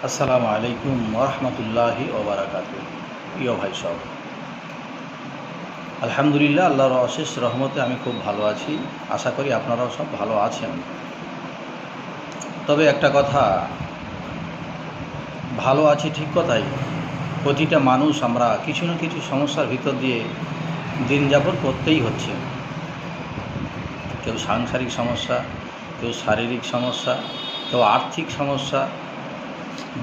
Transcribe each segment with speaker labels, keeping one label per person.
Speaker 1: আসসালামু আলাইকুম ওরহমতুল্লাহি ওবারাকাতুহু। প্রিয় ভাই সব, আলহামদুলিল্লাহ, আল্লাহর অশেষ রহমতে আমি খুব ভালো আছি। আশা করি আপনারাও সব ভালো আছেন। তবে একটা কথা, ভালো আছি ঠিক কথাই, প্রতিটা মানুষ আমরা কিছু না কিছু সমস্যার ভিতর দিয়ে দিন যাপন করতেই হচ্ছে। কেউ সাংসারিক সমস্যা, কেউ শারীরিক সমস্যা, কেউ আর্থিক সমস্যা,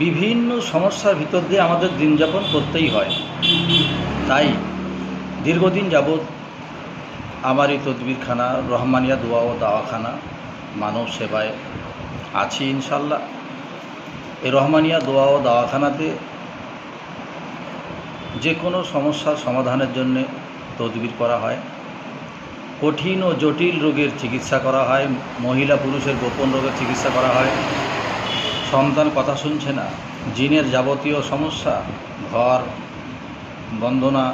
Speaker 1: বিভিন্ন সমস্যার ভিতর দিয়ে আমাদের দিন যাপন করতেই হয়। তাই দীর্ঘদিন যাবৎ আমার এই তদবিরখানা রহমানিয়া দোয়া ও দাওয়াখানা মানব সেবায় আছি ইনশাল্লাহ। এই রহমানিয়া দোয়া ও দাওয়াখানাতে যে কোনো সমস্যার সমাধানের জন্য তদবির করা হয়। কঠিন ও জটিল রোগের চিকিৎসা করা হয়, মহিলা পুরুষের গোপন রোগের চিকিৎসা করা হয়। সন্তান কথা শুনছে না, জিনের যাবতীয় সমস্যা, ঘর বন্দনা,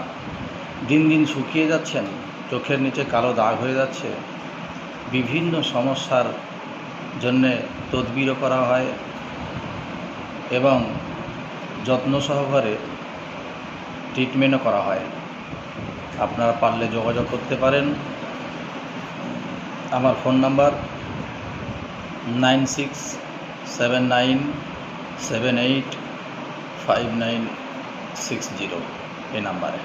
Speaker 1: দিন দিন শুকিয়ে যাচ্ছেন, চোখের নিচে কালো দাগ হয়ে যাচ্ছে, বিভিন্ন সমস্যার জন্যে তদবিরও করা হয় এবং যত্ন সহকারে ট্রিটমেন্টও করা হয়। আপনারা পারলে যোগাযোগ করতে পারেন। আমার ফোন নাম্বার 9679785960 এই নাম্বারে।